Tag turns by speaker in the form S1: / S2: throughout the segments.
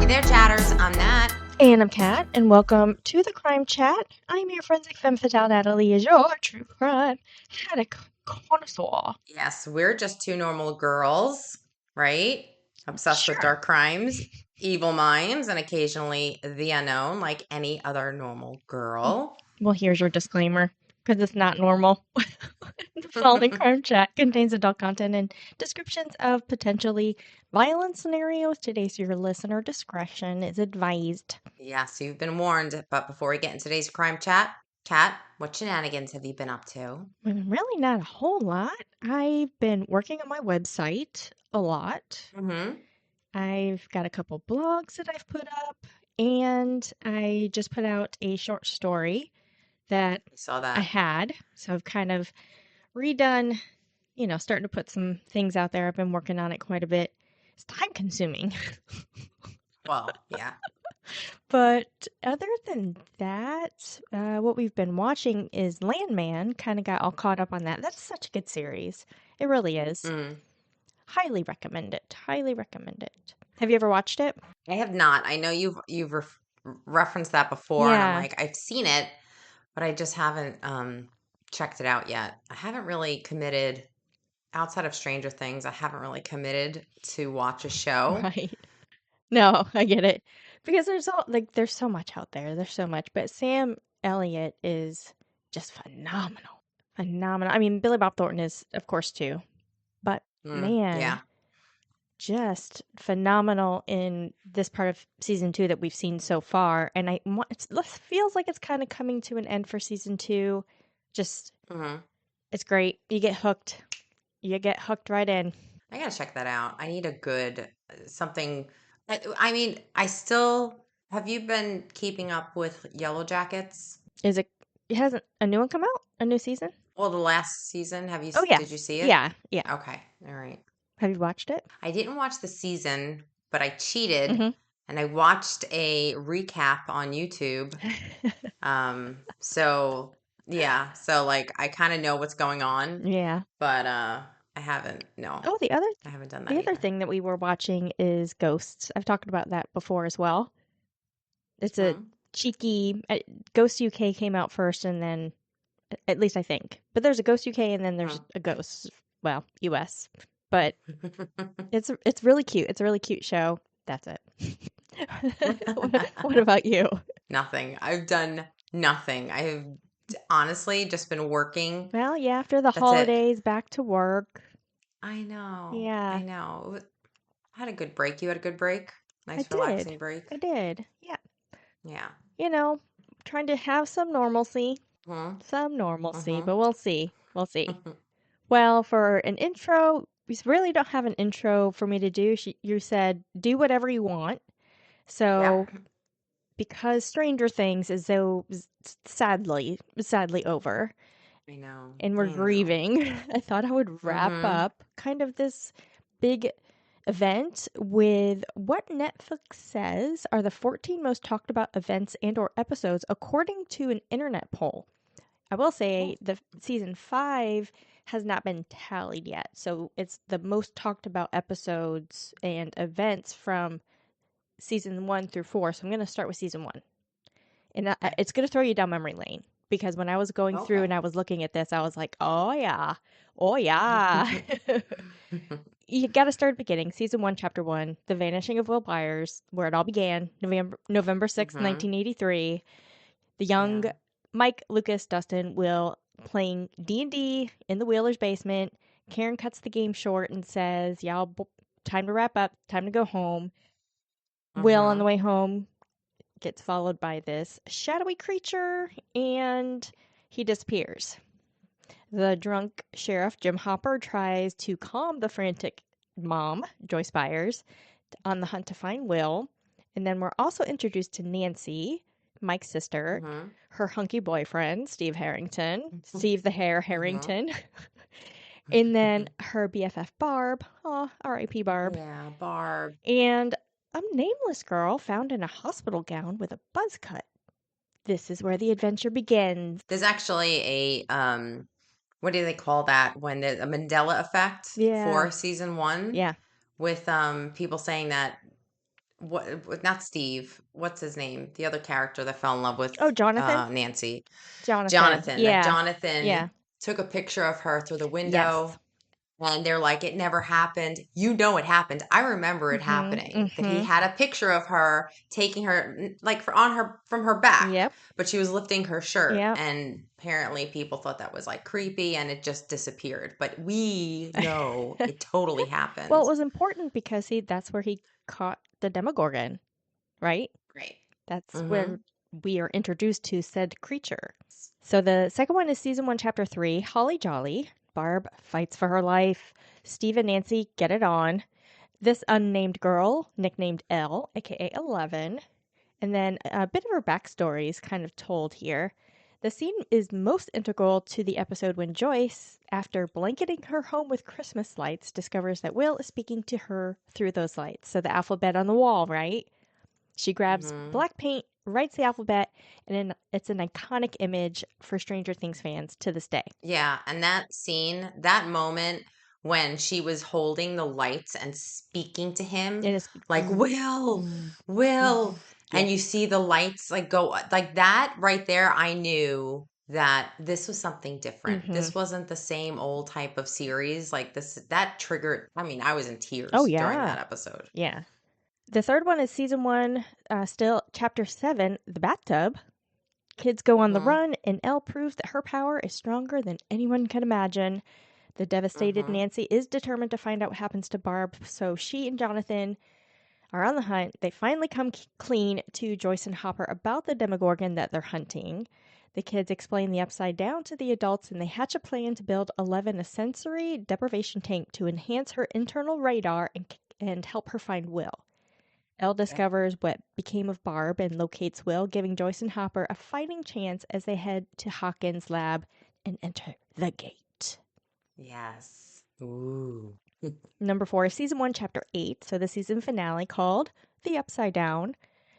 S1: Hey there, chatters. I'm Nat.
S2: And I'm Kat, and welcome to the Crime Chat. I'm your forensic femme fatale, Natalie, is your true crime haddock connoisseur.
S1: Yes, we're just two normal girls, right? Obsessed with
S2: Sure.
S1: dark crimes, evil minds, and occasionally the unknown, like any other normal girl.
S2: Well, here's your disclaimer, because it's not normal. The following Crime Chat contains adult content and descriptions of potentially violent scenarios. Today's your listener discretion is advised.
S1: Yes, you've been warned. But before we get into today's crime chat, Kat, what shenanigans have you been up to?
S2: Really not a whole lot. I've been working on my website a lot.
S1: Mm-hmm.
S2: I've got a couple blogs that I've put up, and I just put out a short story that
S1: I saw
S2: I
S1: that.
S2: had. So I've kind of redone, starting to put some things out there. I've been working on it quite a bit. It's time consuming.
S1: Well, yeah.
S2: But other than that, what we've been watching is Landman. Kind of got all caught up on that. That's such a good series. It really is.
S1: Mm.
S2: Highly recommend it. Highly recommend it. Have you ever watched it?
S1: I have not. I know you've referenced that before, and I'm
S2: Yeah.
S1: like, I've seen it, but I just haven't checked it out yet. I haven't really committed outside of Stranger Things. I haven't really committed to watch a show.
S2: Right. No, I get it. Because there's so much out there. There's so much. But Sam Elliott is just phenomenal. Phenomenal. I mean, Billy Bob Thornton is, of course, too. But man,
S1: Yeah.
S2: just phenomenal in this part of season 2 that we've seen so far. And it feels like it's kind of coming to an end for season 2. Just,
S1: hmm
S2: it's great. You get hooked. You get hooked right in.
S1: I gotta check that out. I need a good something. I mean, I still have you been keeping up with Yellow Jackets?
S2: It hasn't a new one come out? A new season?
S1: Well, the last season,
S2: Oh, yeah.
S1: did you see it?
S2: Yeah. Yeah.
S1: Okay. All right.
S2: Have you watched it?
S1: I didn't watch the season, but I cheated
S2: Mm-hmm.
S1: and I watched a recap on YouTube. So yeah, so like I kind of know what's going on,
S2: Yeah.
S1: but I haven't, no,
S2: Oh,
S1: I haven't done that
S2: the other
S1: either.
S2: thing that we were watching is Ghosts. I've talked about that before as well. It's a
S1: Hmm.
S2: cheeky Ghost UK came out first, and then at least I think. But there's a Ghost UK, and then there's
S1: Hmm.
S2: a Ghost, well, US. But it's really cute. It's a really cute show. That's it. What about you?
S1: Nothing. I've done nothing. I've honestly just been working.
S2: Well, yeah, after the
S1: That's it.
S2: holidays, back to work.
S1: I know.
S2: Yeah,
S1: I know. I had a good break. You had a good break?
S2: I
S1: Nice
S2: did.
S1: relaxing break?
S2: I did. Yeah.
S1: Yeah.
S2: You know, trying to have some normalcy.
S1: Hmm.
S2: Some normalcy,
S1: Hmm.
S2: but we'll see. We'll see. Well, for an intro, we really don't have an intro for me to do. You said do whatever you want. So,
S1: Yep.
S2: because Stranger Things is so sadly over,
S1: I know.
S2: and we're
S1: I know.
S2: grieving, I thought I would wrap
S1: Hmm.
S2: up kind of this big event with what Netflix says are the 14 most talked about events and or episodes according to an internet poll. I will say the season 5 has not been tallied yet. So it's the most talked about episodes and events from season 1 through 4. So I'm going to start with season 1. And
S1: Okay.
S2: it's going to throw you down memory lane because when I was going through
S1: Okay.
S2: and I was looking at this, I was like, oh yeah. Oh yeah. You got to start at the beginning. Season 1, chapter 1, The Vanishing of Will Byers, where it all began, November 6th,
S1: Hmm.
S2: 1983. The
S1: Yeah.
S2: young Mike, Lucas, Dustin, Will playing D&D in the Wheeler's basement. Karen cuts the game short and says, "Y'all, time to wrap up. Time to go home." Will, on the
S1: Hmm.
S2: way home, gets followed by this shadowy creature, and he disappears. The drunk sheriff, Jim Hopper, tries to calm the frantic mom, Joyce Byers, on the hunt to find Will. And then we're also introduced to Nancy, Mike's sister,
S1: Hmm.
S2: her hunky boyfriend, Steve the Hare
S1: Hmm.
S2: Harrington, and then her BFF, Barb. Oh, R.I.P. Barb.
S1: Yeah, Barb.
S2: And a nameless girl found in a hospital gown with a buzz cut. This is where the adventure begins.
S1: There's actually a what do they call that when there's a Mandela effect
S2: Yeah,
S1: for season 1
S2: yeah.
S1: with people saying that not Steve. What's his name? The other character that fell in love with
S2: Oh, Jonathan?
S1: Nancy.
S2: Jonathan.
S1: Jonathan. That
S2: Yeah. Yeah.
S1: Jonathan took a picture of her through the
S2: Yes.
S1: window. And they're like, it never happened. You know it happened. I remember it
S2: Mm-hmm.
S1: happening. That he
S2: Mm-hmm.
S1: had a picture of her taking her like on her from her back,
S2: Yep.
S1: but she was lifting her shirt,
S2: Yep.
S1: and apparently people thought that was like creepy, and it just disappeared. But we know it totally
S2: Well,
S1: happened.
S2: it was important because that's where he caught the Demogorgon, right?
S1: Right.
S2: That's
S1: Mm-hmm.
S2: where we are introduced to said creature. So the second one is season 1, chapter 3, Holly Jolly. Barb fights for her life. Steve and Nancy get it on. This unnamed girl, nicknamed Elle, aka 11. And then a bit of her backstory is kind of told here. The scene is most integral to the episode when Joyce, after blanketing her home with Christmas lights, discovers that Will is speaking to her through those lights. So the alphabet on the wall, right? She grabs
S1: Mm-hmm.
S2: black paint, writes the alphabet, and then it's an iconic image for Stranger Things fans to this day.
S1: Yeah, and that scene, that moment when she was holding the lights and speaking to him,
S2: It is.
S1: like, Will, Will, and you
S2: Yes.
S1: see the lights like go like that right there, I knew that this was something different.
S2: Mm-hmm.
S1: This wasn't the same old type of series. Like this, that triggered, I mean, I was in
S2: Oh,
S1: tears during
S2: yeah.
S1: that episode.
S2: Yeah. The third one is season 1, still chapter 7, The Bathtub. Kids go on the
S1: Mm-hmm.
S2: run, and Elle proves that her power is stronger than anyone can imagine. The devastated
S1: Mm-hmm.
S2: Nancy is determined to find out what happens to Barb, so she and Jonathan are on the hunt. They finally come clean to Joyce and Hopper about the Demogorgon that they're hunting. The kids explain the Upside Down to the adults, and they hatch a plan to build 11 a sensory deprivation tank to enhance her internal radar and help her find Will. Elle discovers what became of Barb and locates Will, giving Joyce and Hopper a fighting chance as they head to Hawkins' lab and enter the gate.
S1: Yes. Ooh.
S2: Number 4 is season 1, chapter 8, so the season finale called The Upside Down.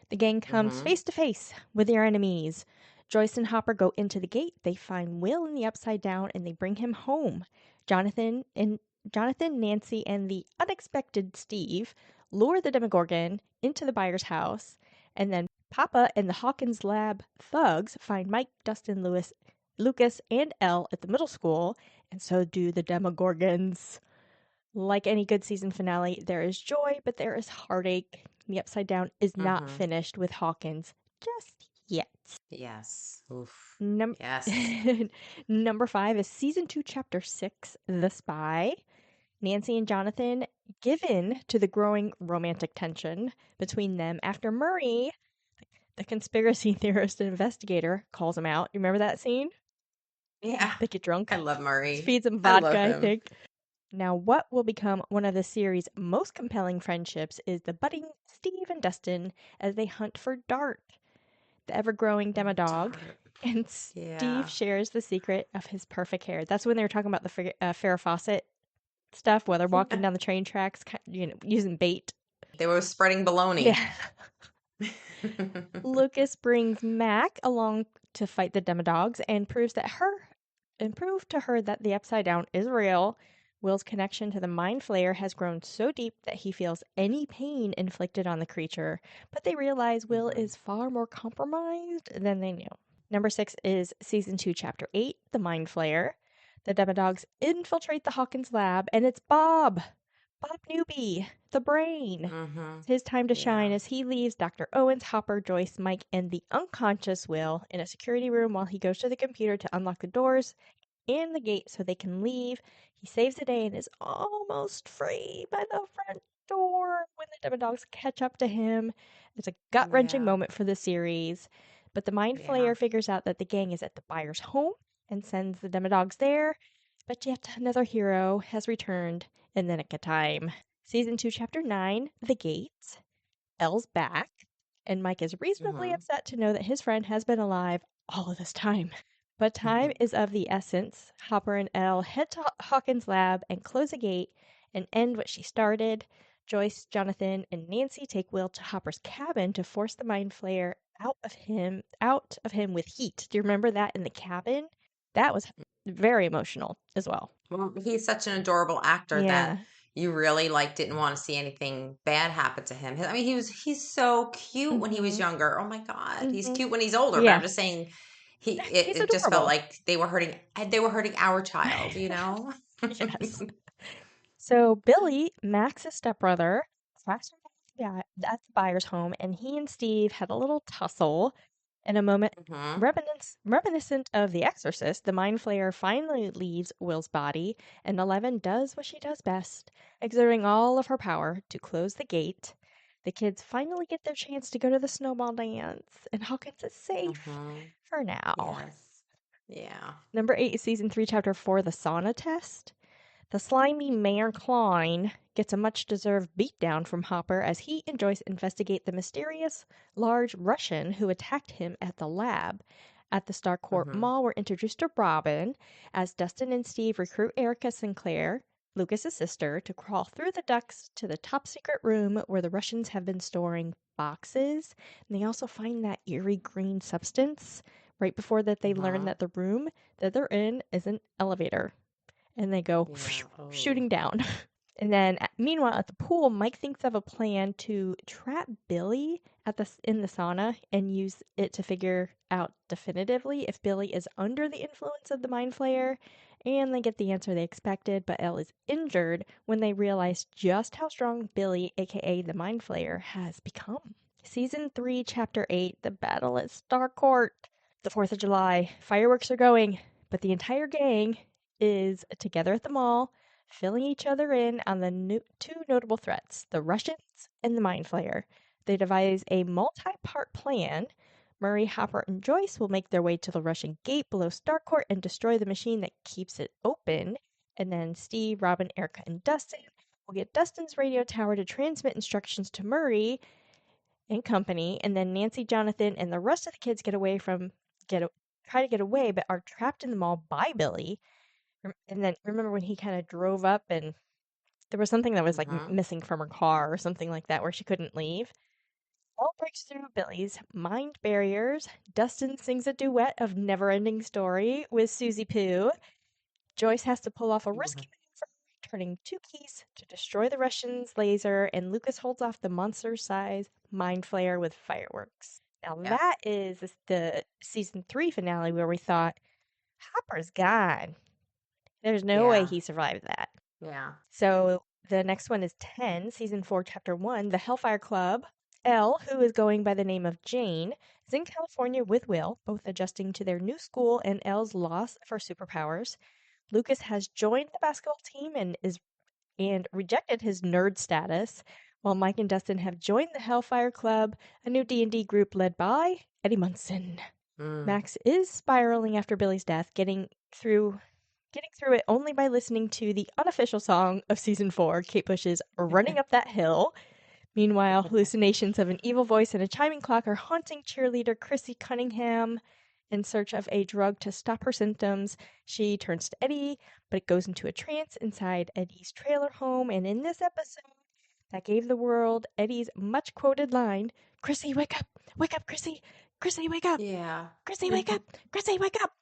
S2: The gang comes
S1: Mm-hmm.
S2: face to face with their enemies. Joyce and Hopper go into the gate. They find Will in the Upside Down and they bring him home. Jonathan, Nancy, and the unexpected Steve lure the Demogorgon into the buyer's house, and then Papa and the Hawkins Lab thugs find Mike, Dustin, Lucas, and Elle at the middle school, and so do the Demogorgons. Like any good season finale, there is joy, but there is heartache. The Upside Down is not
S1: Mm-hmm.
S2: finished with Hawkins just yet.
S1: Yes. Oof.
S2: Num-
S1: Yes.
S2: Number 5 is season 2, chapter 6, The Spy. Nancy and Jonathan give in to the growing romantic tension between them after Murray, the conspiracy theorist and investigator, calls him out. You remember that scene?
S1: Yeah.
S2: They get drunk.
S1: I love Murray.
S2: Feeds him
S1: I
S2: vodka,
S1: love
S2: I
S1: him.
S2: think. Now, what will become one of the series' most compelling friendships is the budding Steve and Dustin as they hunt for Dart, the ever growing Demodog.
S1: Dark.
S2: And Steve
S1: Yeah.
S2: shares the secret of his perfect hair. That's when they were talking about the Farrah Fawcett stuff, while they're walking down the train tracks, using bait.
S1: They were spreading baloney.
S2: Yeah. Lucas brings Mac along to fight the Demodogs and prove to her that the Upside Down is real. Will's connection to the Mind Flayer has grown so deep that he feels any pain inflicted on the creature, but they realize Will
S1: Mhm.
S2: is far more compromised than they knew. Number 6 is season 2, chapter 8, The Mind Flayer. The Demodogs infiltrate the Hawkins lab, and it's Bob Newby, the brain.
S1: Mhm.
S2: It's his time to shine
S1: Yeah.
S2: as he leaves Dr. Owens, Hopper, Joyce, Mike, and the unconscious Will in a security room while he goes to the computer to unlock the doors and the gate so they can leave. He saves the day and is almost free by the front door when the Demodogs catch up to him. It's a gut wrenching
S1: Yeah.
S2: moment for the series, but the Mind
S1: Yeah.
S2: Flayer figures out that the gang is at the buyer's home and sends the Demodogs there. But yet another hero has returned in the nick of time. Season 2, Chapter 9, The Gate. Elle's back, and Mike is reasonably
S1: Mhm.
S2: upset to know that his friend has been alive all of this time. But time is of the essence. Hopper and Elle head to Hawkins' lab and close the gate and end what she started. Joyce, Jonathan, and Nancy take Will to Hopper's cabin to force the Mind Flayer out of him with heat. Do you remember that in the cabin? That was very emotional as well.
S1: Well, he's such an adorable actor that,
S2: Yeah.
S1: you really like didn't want to see anything bad happen to him. I mean, he's so cute when he was
S2: Mhm.
S1: younger. Oh my God. He's
S2: Mhm.
S1: cute when he's older, but
S2: Yeah.
S1: I'm just saying
S2: He's
S1: it just felt
S2: adorable.
S1: like they were hurting our child, you know?
S2: Yes. So Billy, Max's stepbrother, crashed at the buyer's home, and he and Steve had a little tussle. In a moment
S1: Hmm.
S2: reminiscent of The Exorcist, the Mind Flayer finally leaves Will's body, and Eleven does what she does best, exerting all of her power to close the gate. The kids finally get their chance to go to the snowball dance, and Hawkins is safe
S1: Hmm.
S2: for now.
S1: Yes. Yeah.
S2: Number 8, Season 3, Chapter 4, The Sauna Test. The slimy Mayor Klein gets a much deserved beatdown from Hopper as he and Joyce investigate the mysterious large Russian who attacked him at the lab. At the Starcourt
S1: Hmm.
S2: Mall, we're introduced to Robin as Dustin and Steve recruit Erica Sinclair, Lucas's sister, to crawl through the ducts to the top secret room where the Russians have been storing boxes. And they also find that eerie green substance right before that they learn
S1: Hmm.
S2: that the room that they're in is an elevator and they go
S1: Yeah. Oh.
S2: shooting down. And then, meanwhile, at the pool, Mike thinks of a plan to trap Billy in the sauna and use it to figure out definitively if Billy is under the influence of the Mind Flayer. And they get the answer they expected, but Elle is injured when they realize just how strong Billy, aka the Mind Flayer, has become. Season 3, Chapter 8, The Battle at Starcourt. The 4th of July. Fireworks are going, but the entire gang is together at the mall, filling each other in on the two notable threats, the Russians and the Mind Flayer. They devise a multi-part plan. Murray, Hopper, and Joyce will make their way to the Russian gate below Starcourt and destroy the machine that keeps it open. And then Steve, Robin, Erica, and Dustin will get Dustin's radio tower to transmit instructions to Murray and company. And then Nancy, Jonathan, and the rest of the kids get try to get away, but are trapped in the mall by Billy. And then remember when he kind of drove up and there was something that was like
S1: Hmm.
S2: missing from her car or something like that where she couldn't leave. All breaks through Billy's mind barriers. Dustin sings a duet of Never Ending Story with Susie Poo. Joyce has to pull off a risky maneuver, turning two keys to destroy the Russian's laser, and Lucas holds off the monster-sized mind flayer with fireworks. Now
S1: Yeah.
S2: that is the season 3 finale where we thought Hopper's gone. There's no way
S1: Yeah.
S2: he survived that.
S1: Yeah.
S2: So the next one is 10, season 4, chapter 1, The Hellfire Club. Elle, who is going by the name of Jane, is in California with Will, both adjusting to their new school and Elle's loss for superpowers. Lucas has joined the basketball team and rejected his nerd status, while Mike and Dustin have joined the Hellfire Club, a new D&D group led by Eddie Munson.
S1: Mm.
S2: Max is spiraling after Billy's death, getting through it only by listening to the unofficial song of season 4, Kate Bush's Running Up That Hill. Meanwhile, hallucinations of an evil voice and a chiming clock are haunting cheerleader Chrissy Cunningham. In search of a drug to stop her symptoms, she turns to Eddie, but it goes into a trance inside Eddie's trailer home. And in this episode, that gave the world Eddie's much quoted line, Chrissy, wake up! Wake up, Chrissy! Chrissy, wake up!
S1: Yeah.
S2: Chrissy, wake up! Chrissy, wake up!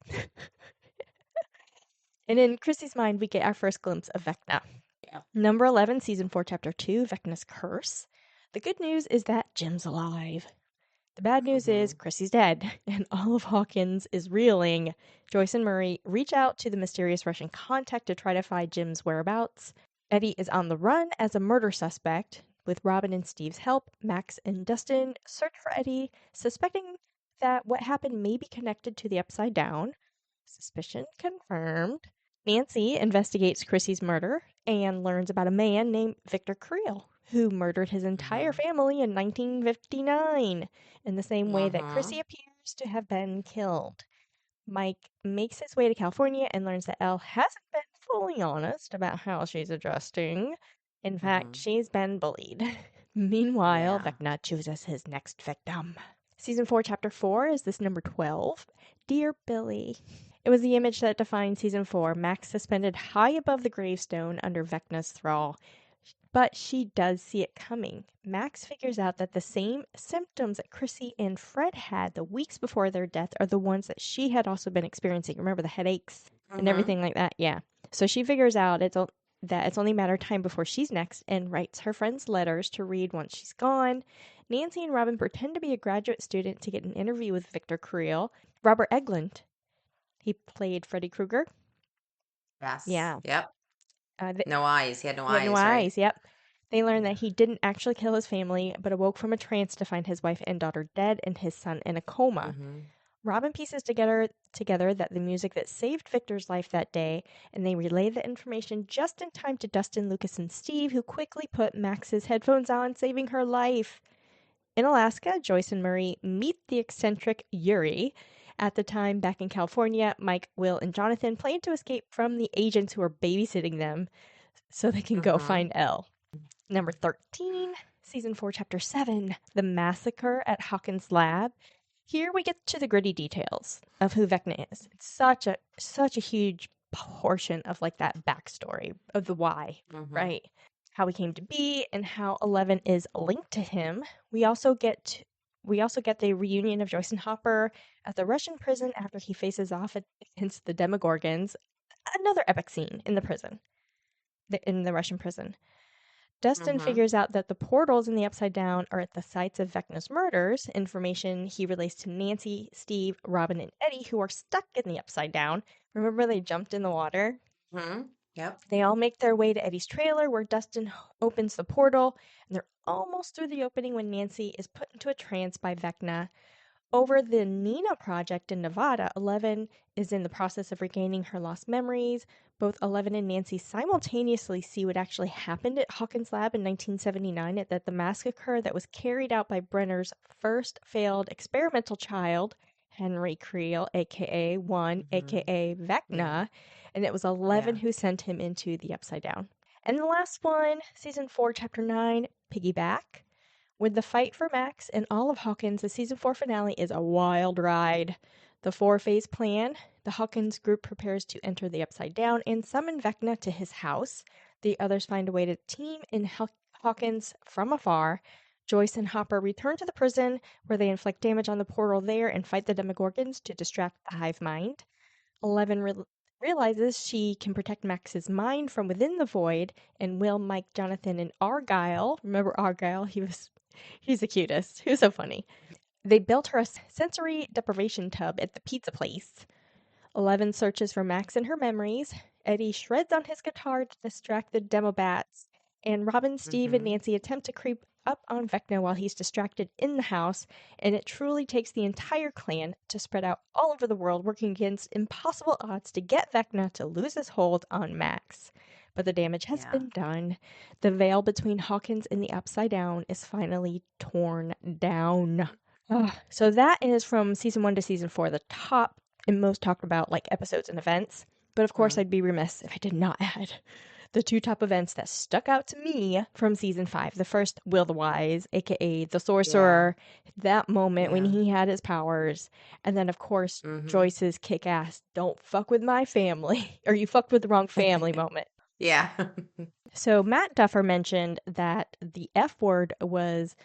S2: And in Chrissy's mind, we get our first glimpse of Vecna.
S1: Yeah.
S2: Number 11, season 4, chapter 2, Vecna's Curse. The good news is that Jim's alive. The bad news is
S1: Hmm.
S2: Chrissy's dead, and all of Hawkins is reeling. Joyce and Murray reach out to the mysterious Russian contact to try to find Jim's whereabouts. Eddie is on the run as a murder suspect. With Robin and Steve's help, Max and Dustin search for Eddie, suspecting that what happened may be connected to the Upside Down. Suspicion confirmed. Nancy investigates Chrissy's murder and learns about a man named Victor Creel who murdered his entire
S1: Hmm.
S2: family in 1959 in the same way that
S1: Hmm.
S2: Chrissy appears to have been killed. Mike makes his way to California and learns that Elle hasn't been fully honest about how she's adjusting. In fact,
S1: Hmm.
S2: she's been bullied. Meanwhile,
S1: Yeah.
S2: Vecna chooses his next victim. Season 4, Chapter 4 is this number 12. Dear Billy. It was the image that defined Season 4, Max suspended high above the gravestone under Vecna's thrall. But she does see it coming. Max figures out that the same symptoms that Chrissy and Fred had the weeks before their death are the ones that she had also been experiencing. Remember the headaches and
S1: Hmm.
S2: everything like that? Yeah. So she figures out that it's only a matter of time before she's next and writes her friends letters to read once she's gone. Nancy and Robin pretend to be a graduate student to get an interview with Victor Creel. Robert Englund, he played Freddy Krueger.
S1: Yes.
S2: Yeah.
S1: Yep.
S2: Th-
S1: No eyes. He had no
S2: he had no
S1: eyes, right?
S2: eyes, yep. They learn
S1: Yeah.
S2: that he didn't actually kill his family, but awoke from a trance to find his wife and daughter dead and his son in a coma.
S1: Mm-hmm.
S2: Robin pieces together that the music that saved Victor's life that day, and they relay the information just in time to Dustin, Lucas, and Steve, who quickly put Max's headphones on, saving her life. In Alaska, Joyce and Murray meet the eccentric Yuri. At the time, back in California, Mike, Will, and Jonathan plan to escape from the agents who are babysitting them so they can go
S1: Mm-hmm.
S2: find Elle. Number 13, Season 4, Chapter 7, The Massacre at Hawkins' Lab. Here we get to the gritty details of who Vecna is. It's such a huge portion of like that backstory of the why,
S1: Mm-hmm.
S2: right? How he came to be and how 11 is linked to him. We also get the reunion of Joyce and Hopper at the Russian prison after he faces off against the Demogorgons. Another epic scene in the prison, in the Russian prison. Dustin
S1: Mm-hmm.
S2: figures out that the portals in the Upside Down are at the sites of Vecna's murders, information he relays to Nancy, Steve, Robin, and Eddie, who are stuck in the Upside Down. Remember they jumped in the water?
S1: Mm-hmm. Yep.
S2: They all make their way to Eddie's trailer where Dustin opens the portal, and they're almost through the opening when Nancy is put into a trance by Vecna. Over the Nina project in Nevada, 11 is in the process of regaining her lost memories. Both 11 and Nancy simultaneously see what actually happened at Hawkins' Lab in 1979, that the massacre that was carried out by Brenner's first failed experimental child, Henry Creel, aka One,
S1: Mm-hmm.
S2: aka
S1: Yeah.
S2: Vecna, and it was 11
S1: Yeah.
S2: who sent him into the Upside Down. And the last one, Season 4, Chapter 9, Piggyback. With the fight for Max and all of Hawkins, the season 4 finale is a wild ride. The four-phase plan: the Hawkins group prepares to enter the Upside Down and summon Vecna to his house. The others find a way to team in Hawkins from afar. Joyce and Hopper return to the prison, where they inflict damage on the portal there and fight the Demogorgons to distract the hive mind. 11 realizes she can protect Max's mind from within the void, and Will, Mike, Jonathan, and Argyle — remember Argyle? He's the cutest. He was so funny. They built her a sensory deprivation tub at the pizza place. 11 searches for Max in her memories. Eddie shreds on his guitar to distract the Demobats. And Robin, Steve, and
S1: Mm-hmm.
S2: Nancy attempt to creep up on Vecna while he's distracted in the house. And it truly takes the entire clan to spread out all over the world, working against impossible odds to get Vecna to lose his hold on Max. But the damage has
S1: Yeah.
S2: been done. The veil between Hawkins and the Upside Down is finally torn down. So that is from season 1 to season 4, the top and most talked about like episodes and events. But of course,
S1: Mm-hmm.
S2: I'd be remiss if I did not add the two top events that stuck out to me from season 5. The first, Will the Wise, aka the
S1: Yeah.
S2: sorcerer, that moment when
S1: Yeah.
S2: he had his powers. And then, of course,
S1: Mm-hmm.
S2: Joyce's kick ass, don't fuck with my family, or you fucked with the wrong family moment.
S1: Yeah.
S2: So, Matt Duffer mentioned that the F word was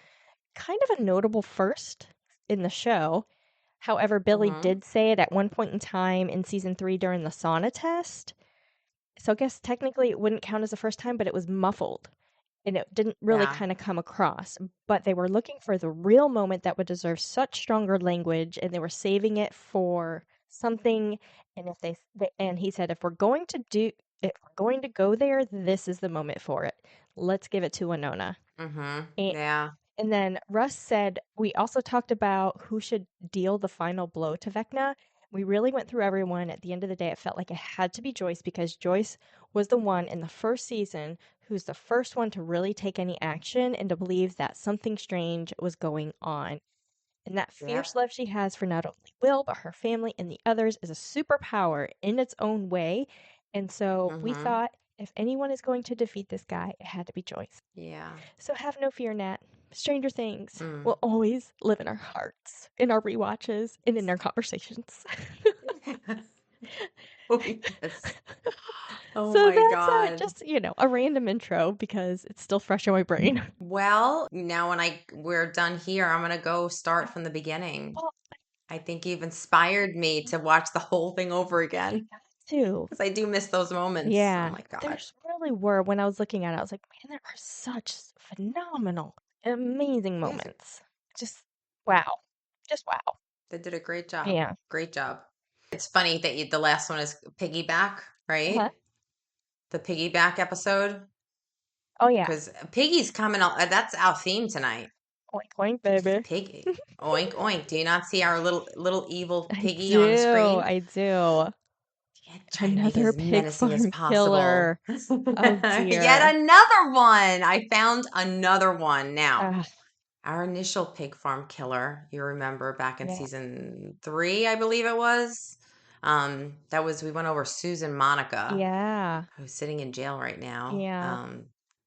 S2: kind of a notable first in the show. However, Billy
S1: Mm-hmm.
S2: did say it at one point in time in season 3 during the sauna test. So I guess technically it wouldn't count as the first time, but it was muffled and it didn't really
S1: Yeah.
S2: kind of come across. But they were looking for the real moment that would deserve such stronger language, and they were saving it for something. And if and he said, if we're going to go there, this is the moment for it. Let's give it to Winona.
S1: Mm-hmm.
S2: And,
S1: Yeah.
S2: and then Russ said, we also talked about who should deal the final blow to Vecna. We really went through everyone. At the end of the day, it felt like it had to be Joyce, because Joyce was the one in the first season who's the first one to really take any action and to believe that something strange was going on. And that
S1: Yep.
S2: fierce love she has for not only Will, but her family and the others is a superpower in its own way. And so we
S1: Mm-hmm.
S2: thought, if anyone is going to defeat this guy, it had to be Joyce.
S1: Yeah.
S2: So have no fear, Nat. Stranger Things
S1: Mm.
S2: will always live in our hearts, in our rewatches, and in our conversations.
S1: Oh, yes. Oh
S2: So
S1: my
S2: that's
S1: God.
S2: just, a random intro because it's still fresh in my brain.
S1: Well, now when we're done here, I'm gonna go start from the beginning.
S2: Well,
S1: I think you've inspired me to watch the whole thing over again.
S2: too.
S1: Because I do miss those moments. Oh
S2: Yeah,
S1: my God.
S2: there's really were. When I was looking at it, I was like, man, there are such phenomenal, amazing
S1: Yeah,
S2: moments. Just wow. Just wow.
S1: they did a great job.
S2: Yeah.
S1: Great job. It's funny that the last one is piggyback,
S2: Uh-huh.
S1: right? The piggyback episode.
S2: Oh yeah.
S1: Because Piggy's coming on. That's our theme tonight.
S2: Oink oink, baby.
S1: Piggy. Oink oink. Do you not see our little evil
S2: I
S1: piggy on the
S2: do.
S1: screen?
S2: I do.
S1: Yeah, trying to make it
S2: Another
S1: as
S2: pig
S1: menacing as
S2: farm
S1: possible.
S2: killer. Oh
S1: Yet
S2: dear.
S1: another one. I found another one. Now,
S2: Ah,
S1: our initial pig farm killer, you remember back in
S2: yeah.
S1: season 3, I believe it was. That was we went over Susan Monica,
S2: Yeah.
S1: who's sitting in jail right now.
S2: Yeah.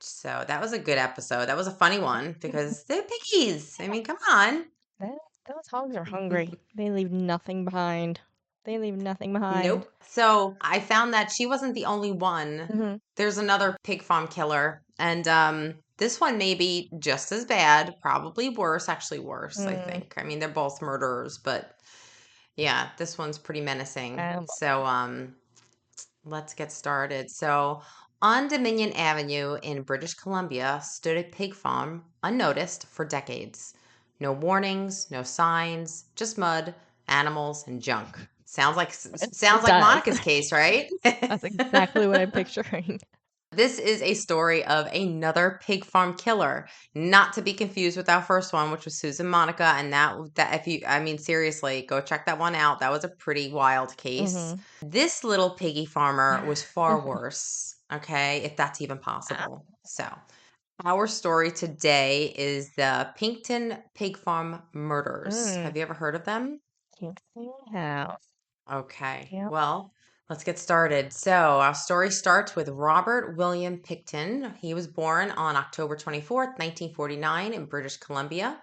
S1: So that was a good episode. That was a funny one because they're piggies. I mean, come on.
S2: That, those hogs are hungry. They leave nothing behind. They leave nothing behind.
S1: Nope. So I found that she wasn't the only one.
S2: Hmm.
S1: There's another pig farm killer, and this one may be just as bad, probably worse, actually worse, I
S2: Mm.
S1: think. I mean, they're both murderers, but yeah, this one's pretty menacing.
S2: I love
S1: So let's get started. So on Dominion Avenue in British Columbia stood a pig farm unnoticed for decades. No warnings, no signs, just mud, animals, and junk. Sounds
S2: it
S1: like
S2: does.
S1: Monica's case, right?
S2: That's exactly what I'm picturing.
S1: This is a story of another pig farm killer, not to be confused with our first one, which was Susan Monica. And that if you, I mean, seriously, go check that one out. That was a pretty wild case.
S2: Hmm.
S1: This little piggy farmer was far worse. Okay, if that's even
S2: Wow.
S1: possible. So, our story today is the Pinkton Pig Farm murders.
S2: Mm.
S1: Have you ever heard of them?
S2: Kingston House.
S1: Okay,
S2: Yep.
S1: well, let's get started. So, our story starts with Robert William Picton. He was born on October 24th, 1949, in British Columbia,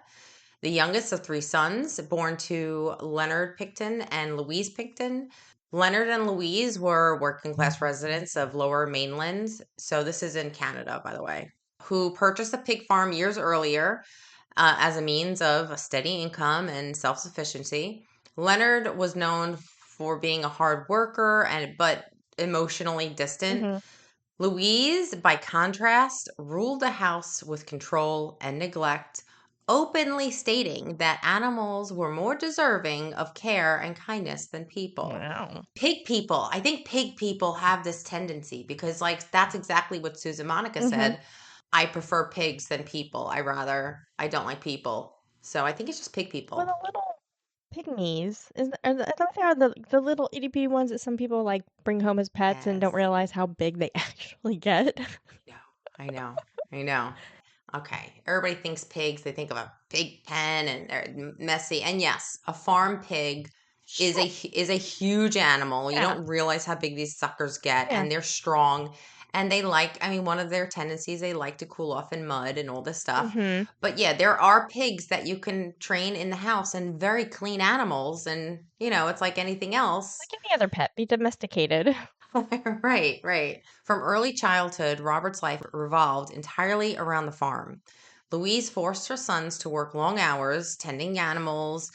S1: the youngest of 3 sons, born to Leonard Picton and Louise Picton. Leonard and Louise were working class residents of Lower Mainland. So, this is in Canada, by the way, who purchased a pig farm years earlier as a means of a steady income and self-sufficiency. Leonard was known for being a hard worker and but emotionally distant.
S2: Hmm.
S1: Louise, by contrast, ruled the house with control and neglect, openly stating that animals were more deserving of care and kindness than people.
S2: Wow.
S1: Pig people, I think pig people have this tendency because, like, that's exactly what Susan Monica
S2: Hmm.
S1: said. I prefer pigs than people. I don't like people. So I think it's just pig
S2: Well,
S1: people.
S2: the little pygmies I thought they are the little itty bitty ones that some people like bring home as pets and don't
S1: Yes.
S2: realize how big they actually get.
S1: No, I know. I know. Okay. Everybody thinks pigs. They think of a pig pen and they're messy. And yes, a farm pig
S2: Sure.
S1: is a huge animal. You
S2: Yeah.
S1: don't realize how big these suckers get,
S2: Yeah.
S1: and they're strong. And they like, I mean, one of their tendencies, they like to cool off in mud and all this stuff.
S2: Hmm.
S1: But yeah, there are pigs that you can train in the house and very clean animals. And, it's like anything else.
S2: Like any other pet, be domesticated.
S1: Right, right. From early childhood, Robert's life revolved entirely around the farm. Louise forced her sons to work long hours, tending animals,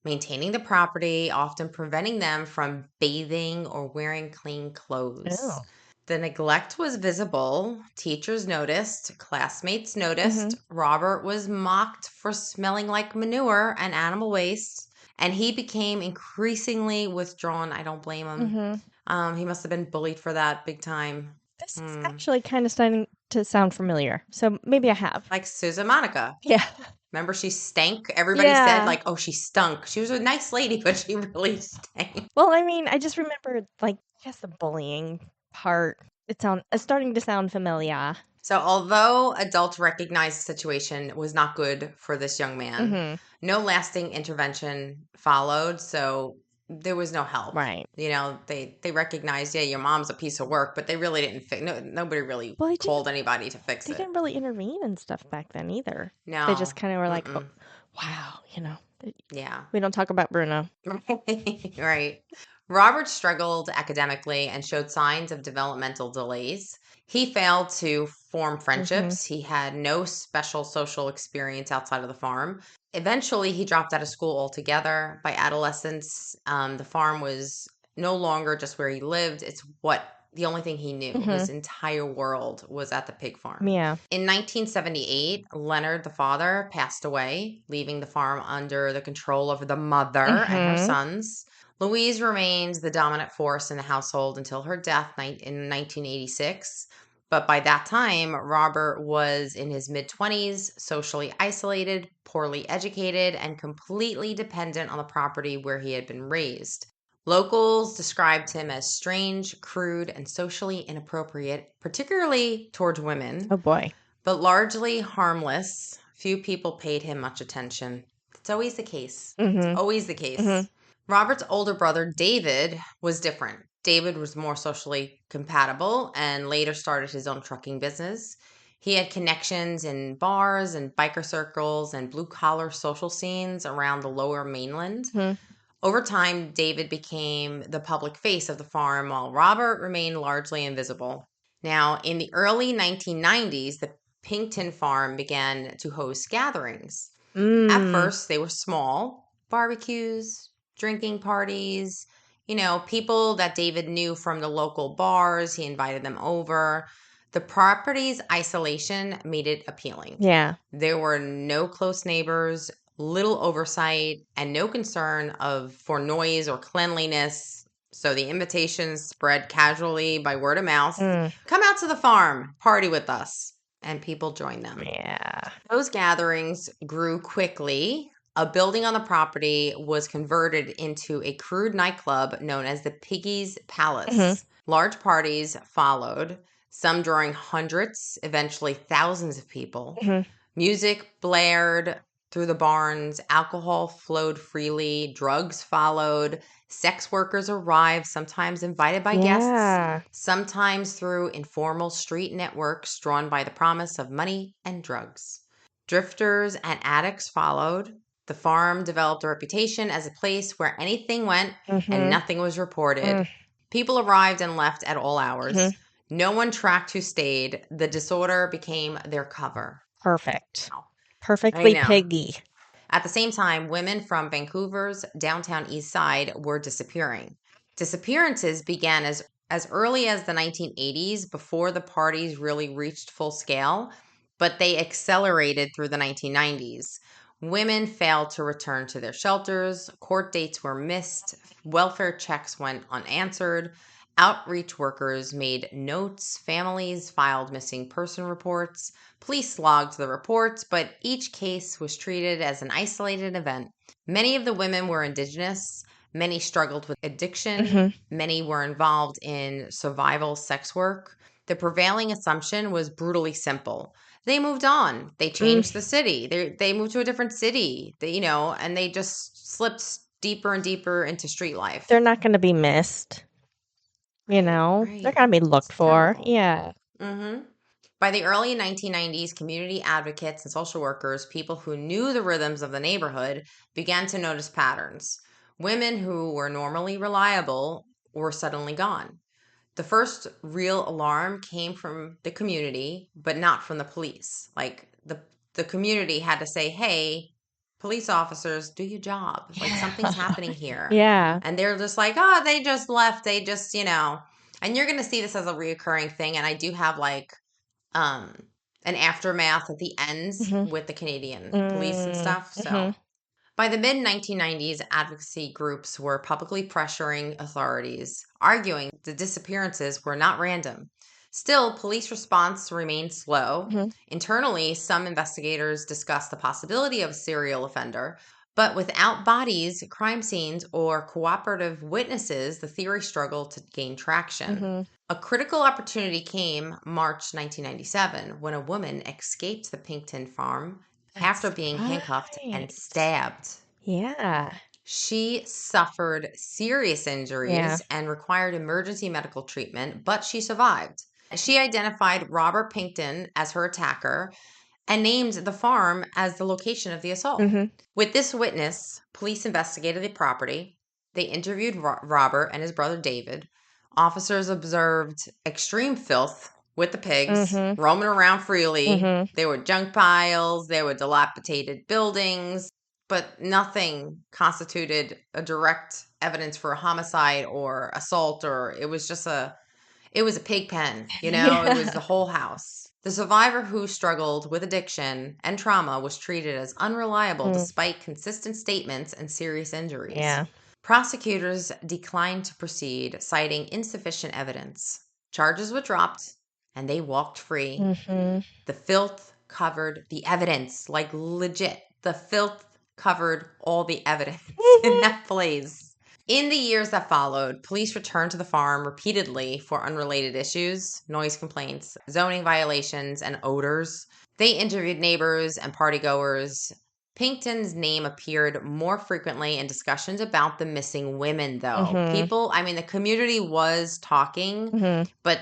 S1: maintaining the property, often preventing them from bathing or wearing clean clothes.
S2: Oh.
S1: The neglect was visible. Teachers noticed, classmates
S2: Hmm.
S1: noticed. Robert was mocked for smelling like manure and animal waste, and he became increasingly withdrawn. I don't blame him.
S2: Hmm.
S1: He must have been bullied for that big time.
S2: This is
S1: Hmm.
S2: actually kind of starting to sound familiar, so maybe I have.
S1: Like Susan Monica.
S2: Yeah.
S1: Remember, she stank? Everybody said,
S2: Yeah.
S1: like, oh, she stunk. She was a nice lady, but she really stank.
S2: Well, I mean, I just remembered, like, I guess the bullying part. It's starting to sound familiar.
S1: So, although adults recognized the situation was not good for this young man,
S2: Hmm.
S1: no lasting intervention followed. So, there was no help.
S2: Right.
S1: They recognized, yeah, your mom's a piece of work, but they really didn't fix. No, nobody really
S2: Well,
S1: called anybody to fix
S2: they
S1: it.
S2: didn't really intervene and stuff back then either. They
S1: No.
S2: just kind of were like, oh,
S1: Mm-mm.
S2: wow,
S1: Yeah.
S2: we don't talk about Bruno.
S1: Right. Robert struggled academically and showed signs of developmental delays. He failed to form
S2: Hmm.
S1: friendships. He had no special social experience outside of the farm. Eventually, he dropped out of school altogether. By adolescence, the farm was no longer just where he lived. It's the only thing he knew.
S2: Mhm.
S1: His entire world was at the pig farm.
S2: Yeah.
S1: In 1978, Leonard, the father, passed away, leaving the farm under the control of the mother and her
S2: Mhm.
S1: sons. Louise remained the dominant force in the household until her death in 1986. But by that time, Robert was in his mid-20s, socially isolated, poorly educated, and completely dependent on the property where he had been raised. Locals described him as strange, crude, and socially inappropriate, particularly towards women,
S2: Oh boy.
S1: but largely harmless. Few people paid him much attention. It's always the case. It's
S2: Mhm.
S1: always the case.
S2: Mhm.
S1: Robert's older brother, David, was different. David was more socially compatible and later started his own trucking business. He had connections in bars and biker circles and blue collar social scenes around the lower mainland.
S2: Mhm.
S1: Over time, David became the public face of the farm while Robert remained largely invisible. Now, in the early 1990s, the Pinkton farm began to host gatherings. At
S2: Mm.
S1: first, they were small barbecues, drinking parties, people that David knew from the local bars. He invited them over. The property's isolation made it appealing.
S2: Yeah.
S1: There were no close neighbors, little oversight, and no concern for noise or cleanliness. So the invitations spread casually by word of mouth.
S2: Mm.
S1: Come out to the farm, party with us. And people joined them.
S2: Yeah.
S1: Those gatherings grew quickly. A building on the property was converted into a crude nightclub known as the Piggy's Palace.
S2: Mhm.
S1: Large parties followed, some drawing hundreds, eventually thousands of people.
S2: Mhm.
S1: Music blared through the barns, alcohol flowed freely, drugs followed, sex workers arrived, sometimes invited by guests,
S2: Yeah.
S1: sometimes through informal street networks drawn by the promise of money and drugs. Drifters and addicts followed. The farm developed a reputation as a place where anything went and
S2: Mhm.
S1: nothing was reported.
S2: Mm.
S1: People arrived and left at all hours.
S2: Mhm.
S1: No one tracked who stayed. The disorder became their cover.
S2: Perfect.
S1: Wow. I
S2: Perfectly
S1: know.
S2: piggy.
S1: At the same time, women from Vancouver's downtown east side were disappearing. Disappearances began as early as the 1980s, before the parties really reached full scale, but they accelerated through the 1990s. Women failed to return to their shelters, court dates were missed, welfare checks went unanswered, outreach workers made notes, families filed missing person reports. Police logged the reports, but each case was treated as an isolated event. Many of the women were Indigenous. Many struggled with addiction.
S2: Mhm.
S1: Many were involved in survival sex work. The prevailing assumption was brutally simple. They moved on. They changed the city. They moved to a different city. And they just slipped deeper and deeper into street life.
S2: They're not going to be missed. They're
S1: Right.
S2: going to be looked
S1: It's
S2: for.
S1: terrible.
S2: Yeah.
S1: Mm-hmm. By the early 1990s, community advocates and social workers, people who knew the rhythms of the neighborhood, began to notice patterns. Women who were normally reliable were suddenly gone. The first real alarm came from the community, but not from the police. Like the community had to say, "Hey, police officers, do your job. Like something's happening here."
S2: Yeah.
S1: And they're just like, "Oh, they just left. They just." And you're going to see this as a reoccurring thing, and I do have like um an aftermath at the end
S2: Mhm.
S1: with the Canadian police and
S2: Mm.
S1: stuff. So
S2: Mhm.
S1: by the mid 1990s, advocacy groups were publicly pressuring authorities, arguing the disappearances were not random. Still, police response remained slow.
S2: Mhm.
S1: Internally, some investigators discussed the possibility of a serial offender, but without bodies, crime scenes, or cooperative witnesses, the theory struggled to gain traction.
S2: Mhm.
S1: A critical opportunity came March 1997 when a woman escaped the Pinkton farm after
S2: That's
S1: being handcuffed and
S2: right.
S1: stabbed.
S2: Yeah.
S1: She suffered serious
S2: Yeah.
S1: injuries and required emergency medical treatment, but she survived. She identified Robert Pinkton as her attacker and named the farm as the location of the assault.
S2: Mhm.
S1: With this witness, police investigated the property. They interviewed Robert and his brother David. Officers observed extreme filth with the pigs
S2: Mhm.
S1: roaming around freely.
S2: Mhm.
S1: There were junk piles, there were dilapidated buildings. but nothing constituted a direct evidence for a homicide or assault, or it was a pig pen, it was
S2: Yeah.
S1: the whole house. The survivor, who struggled with addiction and trauma, was treated as unreliable
S2: Mm,
S1: despite consistent statements and serious injuries.
S2: yeah.
S1: Prosecutors declined to proceed, citing insufficient evidence. Charges were dropped and they walked free.
S2: Hmm.
S1: The filth covered the evidence, like legit. The filth covered all the evidence in that place. In the years that followed, police returned to the farm repeatedly for unrelated issues, noise complaints, zoning violations, and odors. They interviewed neighbors and partygoers. Pinkton's name appeared more frequently in discussions about the missing women, though.
S2: Hmm.
S1: The community was talking,
S2: Hmm.
S1: but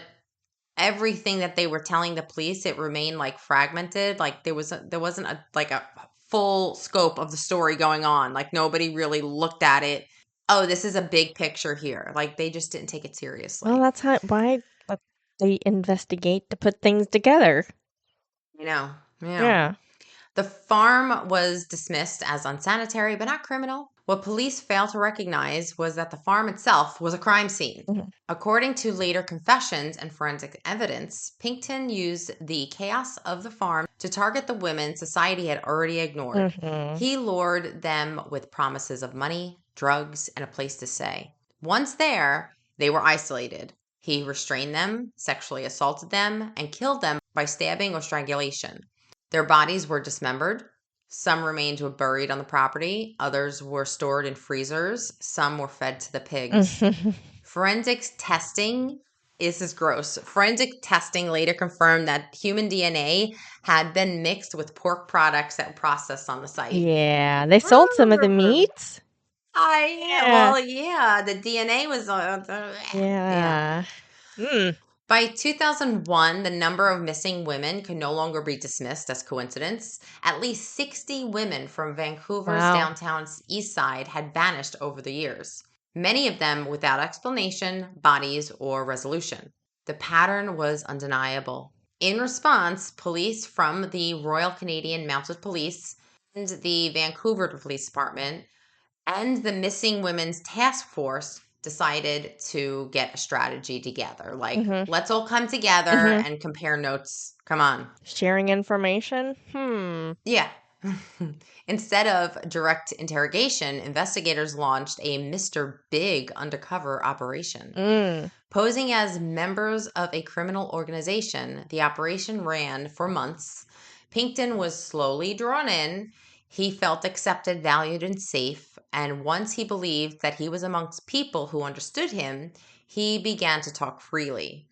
S1: everything that they were telling the police, it remained like fragmented. Like there wasn't a full scope of the story going on. Like nobody really looked at it. Oh, this is a big picture here. Like they just didn't take it
S2: Well,
S1: seriously.
S2: that's why they investigate to put things together.
S1: You know, yeah.
S2: Yeah.
S1: The farm was dismissed as unsanitary, but not criminal. What police failed to recognize was that the farm itself was a crime scene.
S2: Mhm.
S1: According to later confessions and forensic evidence, Pinkton used the chaos of the farm to target the women society had already ignored.
S2: Hmm.
S1: He lured them with promises of money, drugs, and a place to stay. Once there, they were isolated. He restrained them, sexually assaulted them, and killed them by stabbing or strangulation. Their bodies were dismembered. Some remains were buried on the property. Others were stored in freezers. Some were fed to the pigs. Forensics testing, this is gross. Forensic testing later confirmed that human DNA had been mixed with pork products that were processed on the site.
S2: Yeah, they sold some of the meats. Yeah.
S1: Yeah, the DNA was, yeah.
S2: Yeah. Mm.
S1: By 2001, the number of missing women could no longer be dismissed as coincidence. At least 60 women from Vancouver's
S2: Wow.
S1: downtown east side had vanished over the years, many of them without explanation, bodies, or resolution. The pattern was undeniable. In response, police from the Royal Canadian Mounted Police and the Vancouver Police Department and the Missing Women's Task Force decided to get a strategy together. Like,
S2: Hmm.
S1: let's all come together
S2: Hmm.
S1: and compare notes. Come on.
S2: Sharing information. Hmm.
S1: Yeah. Instead of direct interrogation, investigators launched a Mr. Big undercover operation.
S2: Mm.
S1: Posing as members of a criminal organization, the operation ran for months. Pinkton was slowly drawn in. He felt accepted, valued, and safe. And once he believed that he was amongst people who understood him, he began to talk freely.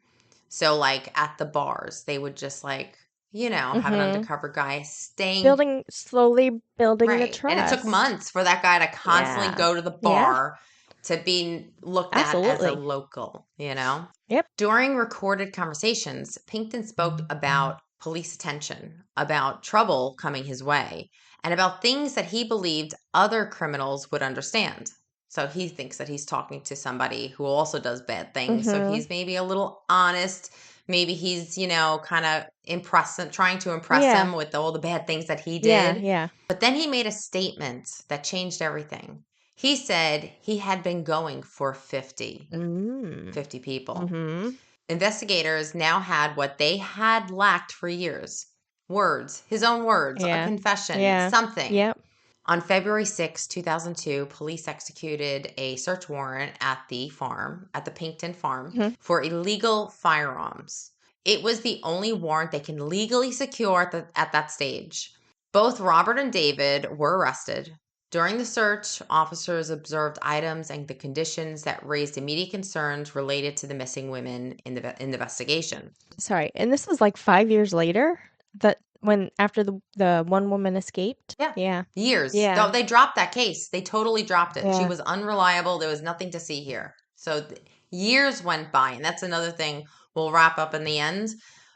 S1: So, like at the bars, they would just have an
S2: Hmm.
S1: undercover guy staying.
S2: Slowly building the
S1: Right. And it took
S2: trust.
S1: months for that guy to constantly
S2: Yeah.
S1: go to the
S2: Yeah.
S1: bar to be looked at as a
S2: Absolutely.
S1: local?
S2: Yep.
S1: During recorded conversations, Pinkton spoke about police attention, about trouble coming his way, and about things that he believed other criminals would understand. So he thinks that he's talking to somebody who also does bad things. So
S2: Hmm.
S1: he's maybe a little honest. Maybe he's, kind of trying to impress
S2: Yeah.
S1: him with all the bad things that he
S2: Yeah.
S1: did.
S2: Yeah.
S1: But then he made a statement that changed everything. He said he had been going for
S2: Mm.
S1: 50 people.
S2: Hmm.
S1: Investigators now had what they had lacked for years: words, his own words, a
S2: Yeah.
S1: confession,
S2: Yeah.
S1: something.
S2: Yep.
S1: On February 6, 2002, police executed a search warrant at the farm, at the Pinkton farm,
S2: Hmm.
S1: for illegal firearms. It was the only warrant they can legally secure at that stage. Both Robert and David were arrested. During the search, officers observed items and the conditions that raised immediate concerns related to the missing women in the investigation.
S2: Sorry. And this was like 5 years later that when after the one woman escaped.
S1: Yeah.
S2: Yeah.
S1: Years.
S2: Yeah.
S1: They dropped that case. They totally dropped it. She
S2: Yeah.
S1: was unreliable. There was nothing to see here. So years went by. And that's another thing we'll wrap up in the end.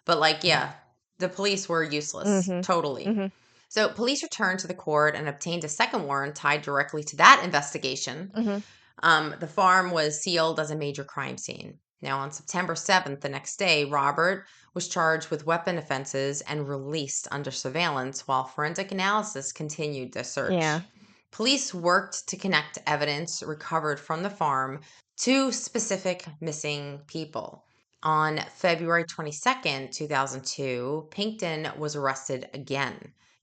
S1: But, yeah, the police were useless.
S2: Hmm.
S1: Totally.
S2: Hmm.
S1: So police returned to the court and obtained a second warrant tied directly to that investigation.
S2: Hmm.
S1: The farm was sealed as a major crime scene. Now, on September 7th, the next day, Robert was charged with weapon offenses and released under surveillance while forensic analysis continued the search.
S2: Yeah.
S1: Police worked to connect evidence recovered from the farm to specific missing people. On February 22nd, 2002, Pinkton was arrested again,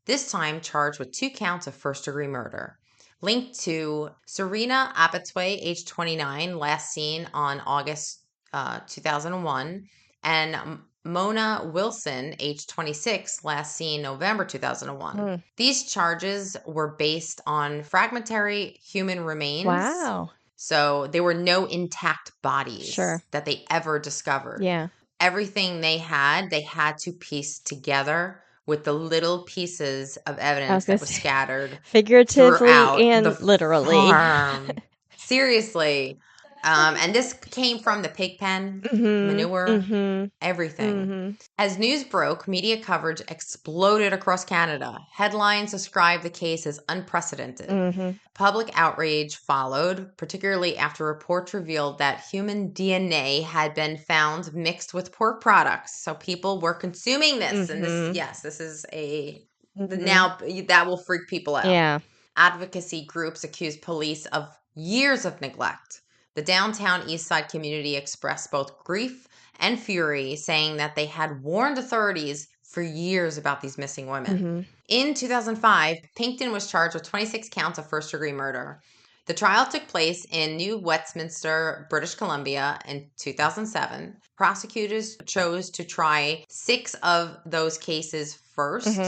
S1: this time charged with 2 counts of first-degree murder, linked to Serena Apatway, age 29, last seen on August 2001, and Mona Wilson, age 26, last seen November 2001. These charges were based on fragmentary human remains.
S2: Wow.
S1: So there were no intact bodies
S2: Sure.
S1: that they ever discovered.
S2: Yeah.
S1: Everything they had to piece together with the little pieces of evidence that was scattered
S2: figuratively
S1: throughout
S2: and
S1: the
S2: literally.
S1: farm. Seriously. And this came from the pig pen, manure, everything. As news broke, media coverage exploded across Canada. Headlines described the case as unprecedented. Public outrage followed, particularly after reports revealed that human DNA had been found mixed with pork products. So people were consuming this. And this is now that will freak people out.
S2: Yeah.
S1: Advocacy groups accused police of years of neglect. The downtown East Side community expressed both grief and fury, saying that they had warned authorities for years about these missing women. In 2005, Pinkton was charged with 26 counts of first-degree murder. The trial took place in New Westminster, British Columbia in 2007. Prosecutors chose to try 6 of those cases first.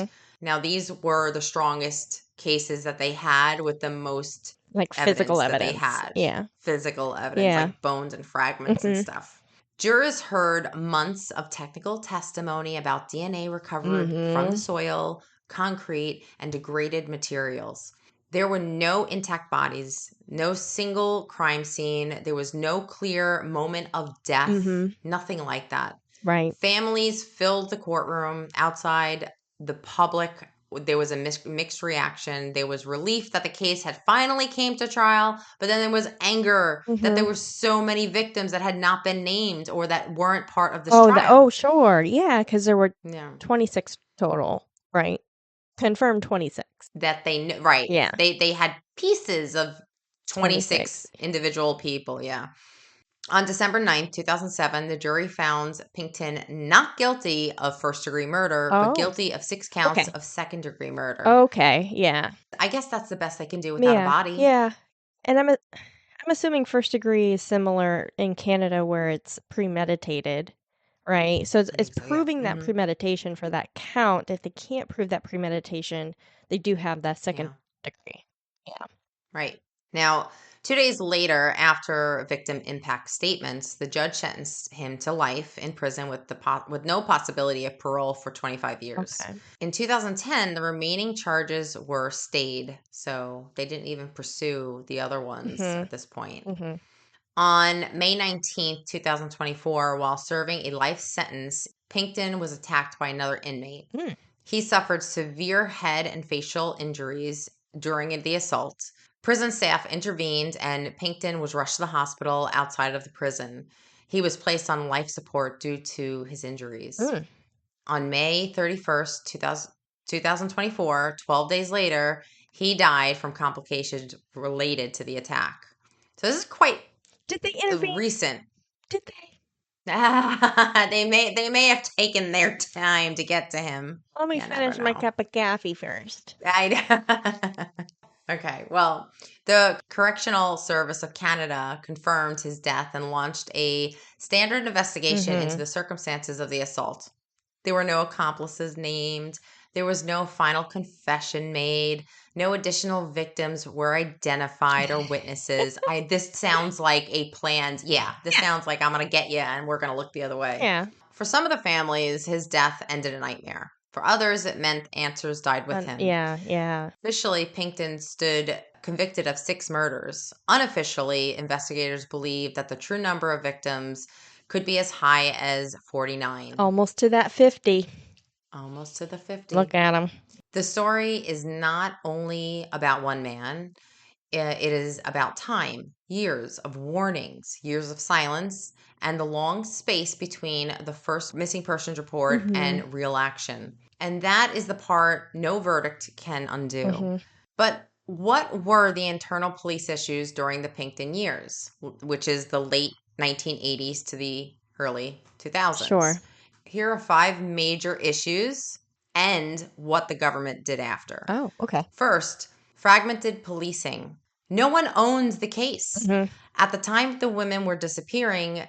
S1: Now, these were the strongest cases that they had with the most
S2: physical evidence
S1: that they had.
S2: Yeah.
S1: Physical evidence, like bones and fragments and stuff. Jurors heard months of technical testimony about DNA recovered from the soil, concrete, and degraded materials. There were no intact bodies, no single crime scene. There was no clear moment of death, nothing like that.
S2: Right.
S1: Families filled the courtroom. Outside, the public, there was a mixed reaction. There was relief that the case had finally came to trial, but then there was anger that there were so many victims that had not been named or that weren't part of this trial.
S2: Sure. Yeah, because there were 26 total, right? Confirmed 26.
S1: That they knew, right.
S2: Yeah.
S1: They had pieces of 26 individual people, yeah. On December 9th, 2007, the jury found Pinkton not guilty of first-degree murder, but guilty of 6 counts of second-degree murder.
S2: Okay, yeah.
S1: I guess that's the best they can do without a body.
S2: Yeah, and I'm assuming first degree is similar in Canada where it's premeditated, right? So it's proving that premeditation for that count. If they can't prove that premeditation, they do have that second degree. Yeah.
S1: Right. Now, 2 days later, after victim impact statements, the judge sentenced him to life in prison with no possibility of parole for 25 years.
S2: Okay.
S1: In 2010, the remaining charges were stayed, so they didn't even pursue the other ones at this point. On May 19th, 2024, while serving a life sentence, Pinkton was attacked by another inmate. He suffered severe head and facial injuries during the assault. Prison staff intervened and Pinkton was rushed to the hospital outside of the prison. He was placed on life support due to his injuries. On May 31st, 2024, 12 days later, he died from complications related to the attack. So this is quite
S2: Did they intervene?
S1: Recent.
S2: Did they?
S1: They may have taken their time to get to him.
S2: Let me finish my cup of coffee first.
S1: Okay, well, the Correctional Service of Canada confirmed his death and launched a standard investigation into the circumstances of the assault. There were no accomplices named. There was no final confession made. No additional victims were identified or witnesses. This sounds like a planned, sounds like I'm going to get you and we're going to look the other way.
S2: Yeah.
S1: For some of the families, his death ended a nightmare. For others, it meant answers died with him.
S2: Yeah.
S1: Officially, Pinkton stood convicted of 6 murders. Unofficially, investigators believe that the true number of victims could be as high as 49.
S2: Almost to that 50.
S1: Almost to the 50.
S2: Look at him.
S1: The story is not only about one man. It is about time, years of warnings, years of silence, and the long space between the first missing persons report and real action. And that is the part no verdict can undo. But What were the internal police issues during the Pinkerton years, which is the late 1980s to the early 2000s?
S2: Sure.
S1: Here are 5 major issues and what the government did after.
S2: Oh, okay.
S1: First, fragmented policing. No one owns the case.
S2: Hmm.
S1: At the time the women were disappearing,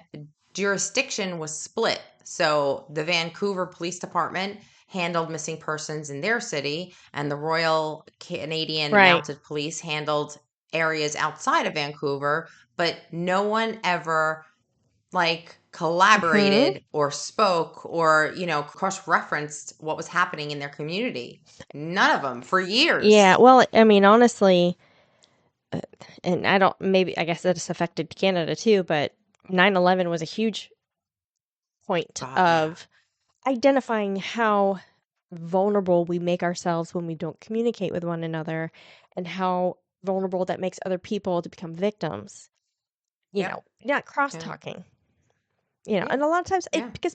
S1: jurisdiction was split. So the Vancouver Police Department handled missing persons in their city, and the Royal Canadian
S2: Right.
S1: Mounted Police handled areas outside of Vancouver, but no one ever like
S2: Hmm.
S1: collaborated or spoke or, cross referenced what was happening in their community. None of them for
S2: Yeah.
S1: years.
S2: Well, I mean, honestly, uh, and I guess that has affected Canada too, but 9/11 was a huge point
S1: God, yeah.
S2: of identifying how vulnerable we make ourselves when we don't communicate with one another and how vulnerable that makes other people to become victims.
S1: Yep.
S2: Not cross
S1: Yeah.
S2: talking,
S1: Yeah.
S2: and a lot of times
S1: Yeah.
S2: because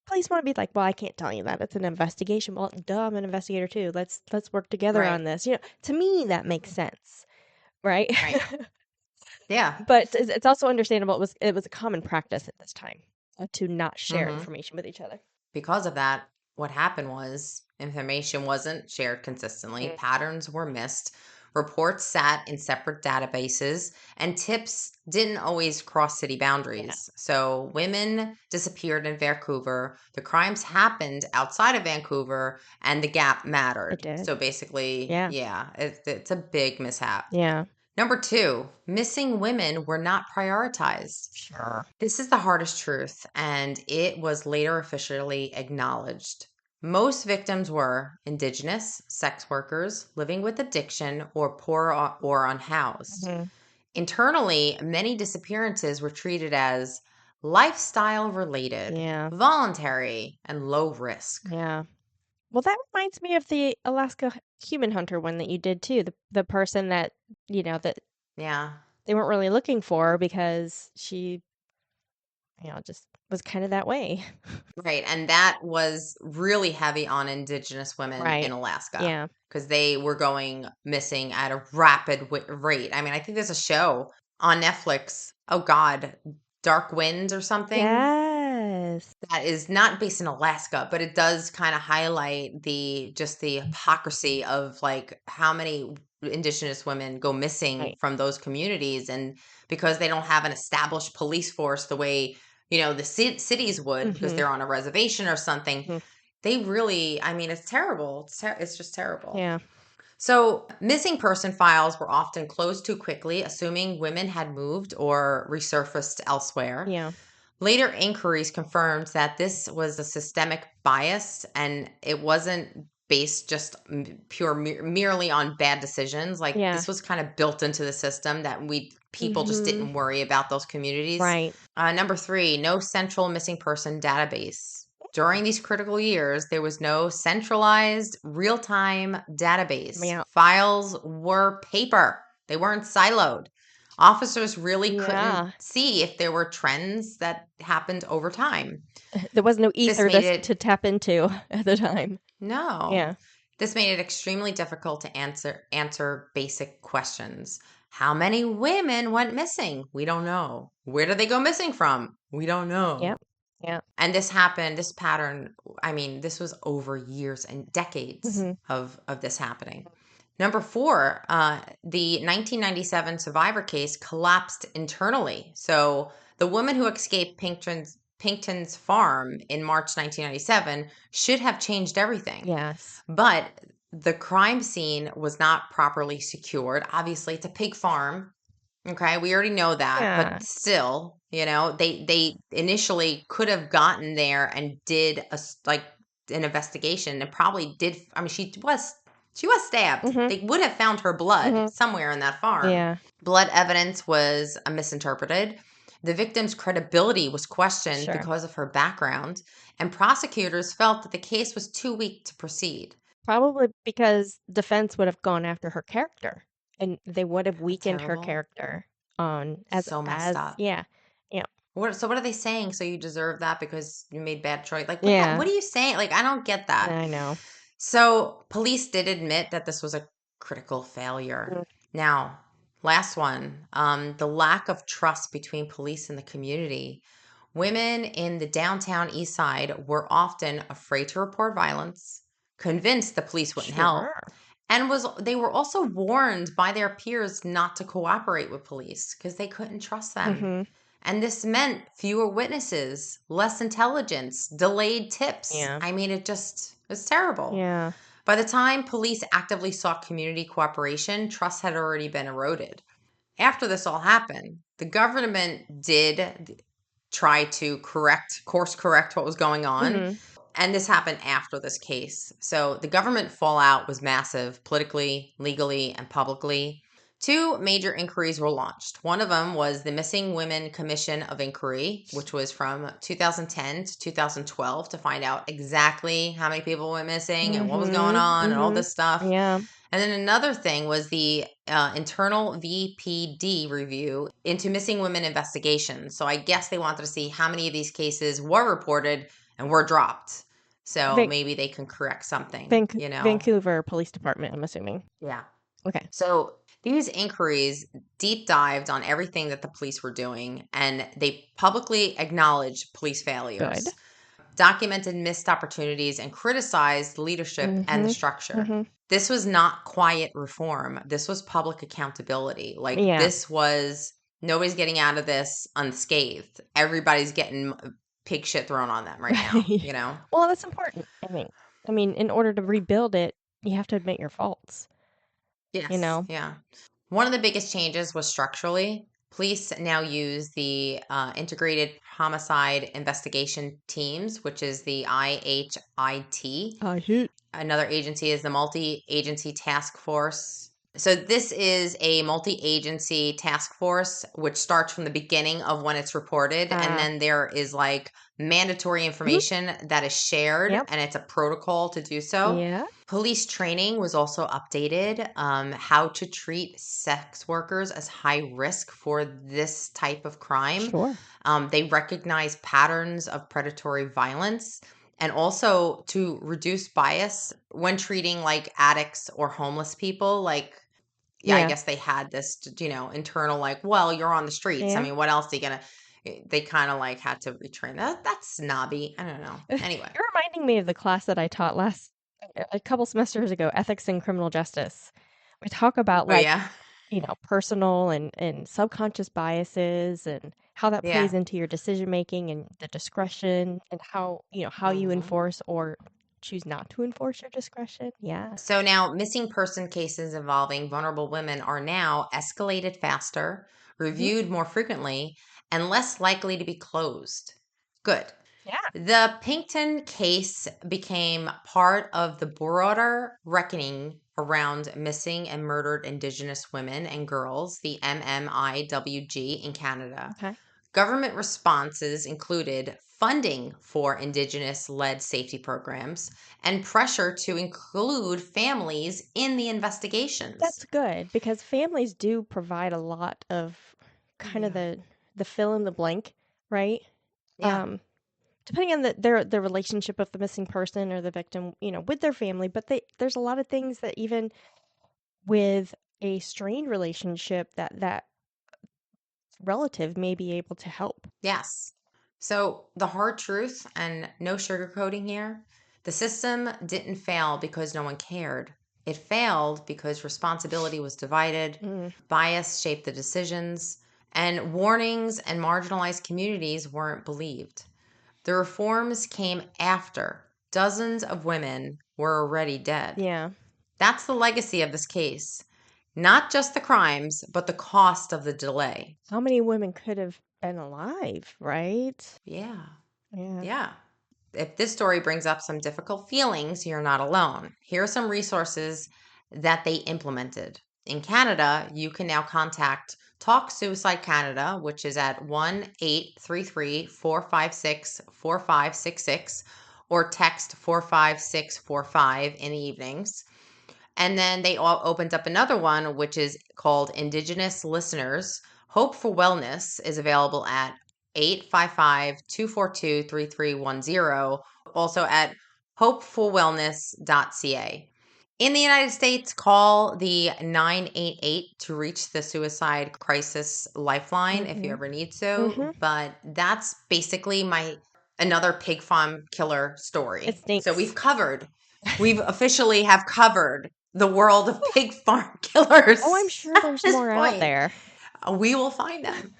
S2: police want to be like, well, I can't tell you that. It's an investigation. Well, duh, I'm an investigator too. Let's work together
S1: Right.
S2: on this. To me, that makes sense, right?
S1: Right. Yeah.
S2: But it's also understandable. It was a common practice at this time to not share
S1: Hmm.
S2: information with each other.
S1: Because of that, what happened was information wasn't shared consistently,
S2: Mm.
S1: patterns were missed, reports sat in separate databases, and tips didn't always cross city
S2: Yeah,
S1: boundaries. So women disappeared in Vancouver, the crimes happened outside of Vancouver, and the gap
S2: it
S1: mattered.
S2: did.
S1: So basically,
S2: Yeah,
S1: yeah, it's a big mishap.
S2: yeah,
S1: Number 2, missing women were not prioritized.
S2: sure.
S1: This is the hardest truth, and it was later officially acknowledged. Most victims were Indigenous, sex workers, living with addiction, or poor or unhoused.
S2: Hmm.
S1: Internally, many disappearances were treated as lifestyle related,
S2: Yeah,
S1: voluntary, and low risk.
S2: yeah. Well, that reminds me of the Alaska human hunter one that you did too. The person that that
S1: Yeah.
S2: they weren't really looking for because she just was kind of that way.
S1: Right. And that was really heavy on Indigenous women in
S2: Right.
S1: Alaska
S2: Yeah.
S1: because they were going missing at a rapid rate. I mean, I think there's a show on Netflix. Oh, God, Dark Winds or something
S2: Yes.
S1: that is not based in Alaska, but it does kind of highlight the hypocrisy of like how many Indigenous women go missing
S2: Right.
S1: from those communities. And because they don't have an established police force the way, the cities would because
S2: Hmm.
S1: they're on a reservation or something,
S2: Hmm.
S1: they really, I mean, it's terrible. It's just terrible.
S2: Yeah.
S1: So, missing person files were often closed too quickly, assuming women had moved or resurfaced elsewhere.
S2: Yeah.
S1: Later inquiries confirmed that this was a systemic bias and it wasn't based just merely on bad decisions. Like
S2: Yeah.
S1: this was kind of built into the system that people just
S2: Hmm.
S1: didn't worry about those communities.
S2: Right.
S1: Number 3, no central missing person database. During these critical years, there was no centralized real time database.
S2: Yeah.
S1: Files were paper, they weren't siloed. Officers really couldn't
S2: Yeah.
S1: see if there were trends that happened over time.
S2: There was no
S1: This
S2: ether
S1: made
S2: to
S1: it,
S2: tap into at the time.
S1: no,
S2: Yeah.
S1: this made it extremely difficult to answer basic questions. How many women went missing? We don't know. Where did they go missing from? We don't
S2: Yeah.
S1: know.
S2: Yeah.
S1: And this pattern, I mean, this was over years and decades
S2: Hmm.
S1: of this happening. Number 4, the 1997 survivor case collapsed internally. So the woman who escaped Pinkton's farm in March 1997 should have changed everything.
S2: Yes.
S1: But the crime scene was not properly secured. Obviously, it's a pig farm. Okay, we already know that,
S2: Yeah.
S1: but still, they initially could have gotten there and did like an investigation and probably did. I mean, she was stabbed.
S2: Hmm.
S1: They would have found her blood
S2: Hmm.
S1: somewhere in that farm.
S2: Yeah.
S1: Blood evidence was misinterpreted. The victim's credibility was questioned
S2: Sure.
S1: because of her background, and prosecutors felt that the case was too weak to proceed.
S2: Probably because defense would have gone after her character and they would have
S1: That's
S2: weakened her
S1: terrible.
S2: character on
S1: So messed
S2: as
S1: up.
S2: yeah. Yeah.
S1: What are they saying? So you deserve that because you made bad choice? Like
S2: Yeah.
S1: what are you saying? Like I don't get that.
S2: I know.
S1: So police did admit that this was a critical failure.
S2: Mm.
S1: Now, last one, the lack of trust between police and the community. Women in the downtown east side were often afraid to report violence, convinced the police wouldn't help,
S2: Sure.
S1: and they were also warned by their peers not to cooperate with police because they couldn't trust them.
S2: Mm-hmm.
S1: And this meant fewer witnesses, less intelligence, delayed tips.
S2: Yeah.
S1: I mean, it just was terrible.
S2: Yeah.
S1: By the time police actively sought community cooperation, trust had already been eroded. After this all happened, the government did try to course correct what was going on.
S2: Mm-hmm.
S1: And this happened after this case. So the government fallout was massive politically, legally, and publicly. Two major inquiries were launched. One of them was the Missing Women Commission of Inquiry, which was from 2010 to 2012 to find out exactly how many people went missing and what was going
S2: Mm-hmm.
S1: on and all
S2: Mm-hmm.
S1: this stuff.
S2: Yeah.
S1: And then another thing was the internal VPD review into missing women investigations. So I guess they wanted to see how many of these cases were reported and were dropped. So
S2: Van-
S1: maybe they can correct something, you know?
S2: Vancouver Police Department, I'm assuming.
S1: Yeah.
S2: Okay.
S1: So these inquiries deep dived on everything that the police were doing, and they publicly acknowledged police
S2: Good.
S1: failures, documented missed opportunities, and criticized leadership and the
S2: Mm-hmm.
S1: structure.
S2: Mm-hmm.
S1: This was not quiet reform. This was public accountability. Like,
S2: Yeah.
S1: this was nobody's getting out of this unscathed. Everybody's getting pig shit thrown on them right now, you know?
S2: Well, that's important, I think. I mean, in order to rebuild it, you have to admit your faults, you
S1: Yes.
S2: know?
S1: Yeah. One of the biggest changes was structurally. Police now use the Integrated Homicide Investigation Teams, which is the IHIT.
S2: I hate.
S1: Another agency is the Multi Agency Task Force. So, this is a multi agency task force which starts from the beginning of when it's reported. And then there is like mandatory
S2: Mhm.
S1: information that is shared,
S2: Yep.
S1: and it's a protocol to do so.
S2: Yeah.
S1: Police training was also updated, how to treat sex workers as high risk for this type of crime.
S2: Sure.
S1: They recognize patterns of predatory violence and also to reduce bias when treating like addicts or homeless people. Like, yeah, I
S2: Yeah.
S1: guess they had this, internal, like, well, you're on the streets. I
S2: Yeah.
S1: mean, what else are you gonna? They kind of like had to retrain that. That's snobby. I don't know. Anyway,
S2: You're reminding me of the class that I taught a couple semesters ago, Ethics in Criminal Justice. We talk about
S1: oh yeah,
S2: personal and subconscious biases and how that
S1: yeah.
S2: plays into your decision making and the discretion and how you
S1: Mhm.
S2: enforce or choose not to enforce your discretion. Yeah.
S1: So now missing person cases involving vulnerable women are now escalated faster,
S2: Mhm.
S1: reviewed more frequently, and less likely to be closed. Good.
S2: Yeah.
S1: The Pinkton case became part of the broader reckoning around missing and murdered Indigenous women and girls, the MMIWG in Canada.
S2: Okay.
S1: Government responses included funding for Indigenous led safety programs and pressure to include families in the investigations.
S2: That's good because families do provide a lot of kind of
S1: Yeah.
S2: the fill in the blank, right?
S1: Yeah.
S2: Um, Depending on the relationship of the missing person or the victim, with their family, but there's a lot of things that even with a strained relationship that relative may be able to help.
S1: Yes. So, the hard truth, and no sugarcoating here, the system didn't fail because no one cared. It failed because responsibility was divided,
S2: Mm,
S1: bias shaped the decisions, and warnings and marginalized communities weren't believed. The reforms came after dozens of women were already dead.
S2: yeah.
S1: That's the legacy of this case. Not just the crimes, but the cost of the delay.
S2: How many women could have been alive, right?
S1: Yeah.
S2: Yeah.
S1: Yeah. If this story brings up some difficult feelings, you're not alone. Here are some resources that they implemented. In Canada, you can now contact Talk Suicide Canada, which is at 1-833-456-4566, or text 45645 in the evenings. And then they all opened up another one, which is called Indigenous Listeners. Hope for Wellness is available at 855-242-3310, also at hopefulwellness.ca. In the United States, call the 988 to reach the suicide crisis lifeline if you ever need to. But that's basically another pig farm killer story.
S2: It stinks.
S1: So we've officially have covered the world of pig farm killers.
S2: Oh, I'm sure there's
S1: this
S2: more out
S1: point.
S2: there.
S1: We will find them.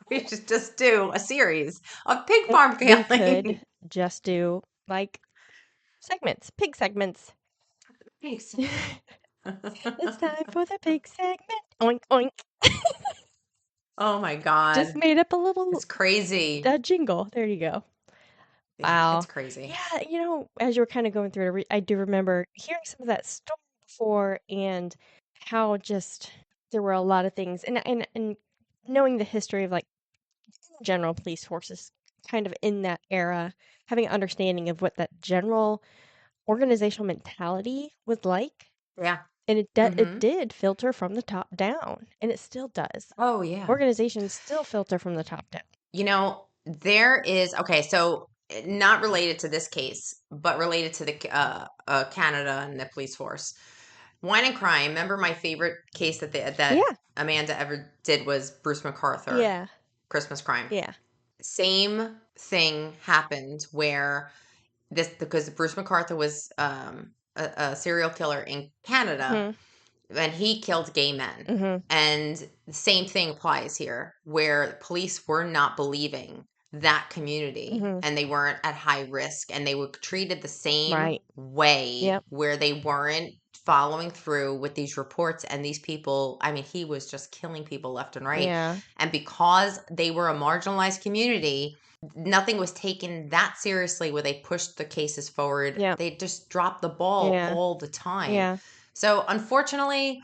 S1: We should just do a series of pig farm
S2: We
S1: killing.
S2: could just do like segments, pig segments.
S1: Pigs.
S2: It's time for the pig segment. Oink, oink.
S1: Oh my God.
S2: Just made up a little
S1: It's crazy.
S2: jingle. There you go.
S1: Yeah,
S2: Wow.
S1: it's crazy.
S2: Yeah, you know, as you were kind of going through it, I do remember hearing some of that story before and how just there were a lot of things and knowing the history of like general police forces kind of in that era, having an understanding of what that general organizational mentality was like.
S1: Yeah.
S2: And it did filter from the top down, and it still does.
S1: Oh, yeah.
S2: Organizations still filter from the top down.
S1: You know, there is, okay, so not related to this case, but related to the Canada and the police force. Wine and Crime. Remember my favorite case that
S2: Yeah.
S1: Amanda ever did was Bruce MacArthur.
S2: Yeah.
S1: Christmas Crime.
S2: Yeah.
S1: Same thing happened where because Bruce MacArthur was a serial killer in Canada, and he killed gay men. And the same thing applies here, where police were not believing that community and they weren't at high risk and they were treated the same way, where they weren't following through with these reports. And these people, I mean, he was just killing people left and right.
S2: Yeah.
S1: And because they were a marginalized community, nothing was taken that seriously where they pushed the cases forward.
S2: Yeah.
S1: They just dropped the ball all the time.
S2: Yeah.
S1: So unfortunately,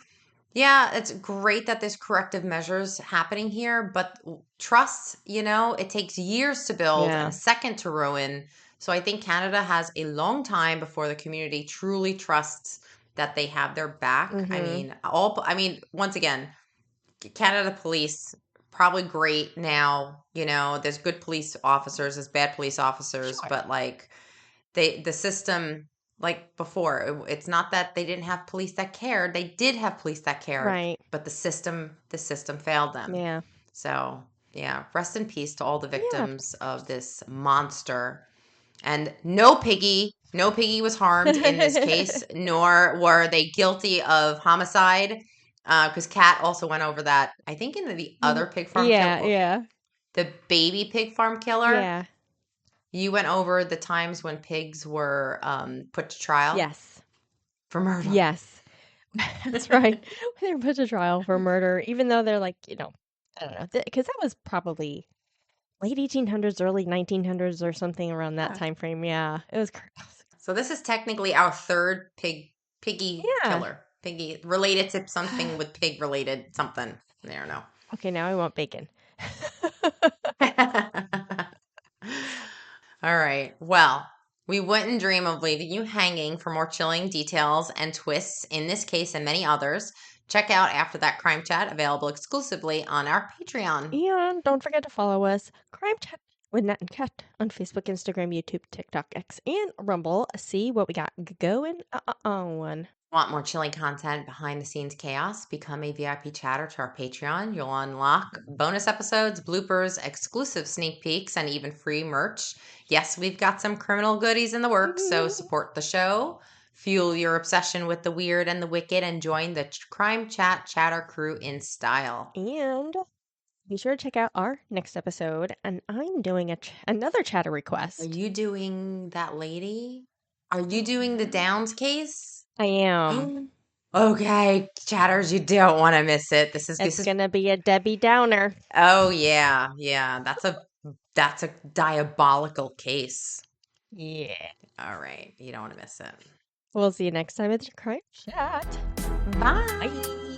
S1: yeah, it's great that there's corrective measures happening here, but trust, it takes years to build and a second to ruin. So I think Canada has a long time before the community truly trusts that they have their back. I mean, once again, Canada police, probably great now. There's good police officers, there's bad police officers, but like the system, like before, it's not that they didn't have police that cared. They did have police that cared, but the system failed them.
S2: Yeah.
S1: So yeah, rest in peace to all the victims of this monster. And no piggy was harmed in this case, nor were they guilty of homicide. Because Kat also went over that, I think, in the other pig farm killer.
S2: Yeah.
S1: The baby pig farm killer.
S2: Yeah.
S1: You went over the times when pigs were put to trial.
S2: Yes.
S1: For murder.
S2: Yes. That's right. They were put to trial for murder, even though they're like, I don't know, because that was probably late 1800s, early 1900s or something around that time frame. Yeah, it was crazy.
S1: So this is technically our third piggy killer. Piggy related to something with pig related something. I don't know.
S2: Okay, now I want bacon.
S1: All right. Well, we wouldn't dream of leaving you hanging. For more chilling details and twists in this case and many others, check out After That Crime Chat, available exclusively on our Patreon.
S2: And don't forget to follow us, Crime Chat with Nat and Kat, on Facebook, Instagram, YouTube, TikTok, X, and Rumble. See what we got going on.
S1: Want more chilling content, behind the scenes chaos? Become a VIP chatter to our Patreon. You'll unlock bonus episodes, bloopers, exclusive sneak peeks, and even free merch. Yes, we've got some criminal goodies in the works, so support the show, fuel your obsession with the weird and the wicked, and join the Crime Chat chatter crew in style.
S2: And be sure to check out our next episode. And I'm doing another chatter request.
S1: Are you doing that lady? Are you doing the Downs case?
S2: I am.
S1: Okay, chatters, you don't want to miss it. This is
S2: gonna be a Debbie Downer.
S1: Oh yeah. That's a diabolical case.
S2: Yeah.
S1: All right, you don't want to miss it.
S2: We'll see you next time at the Crime Chat.
S1: Bye.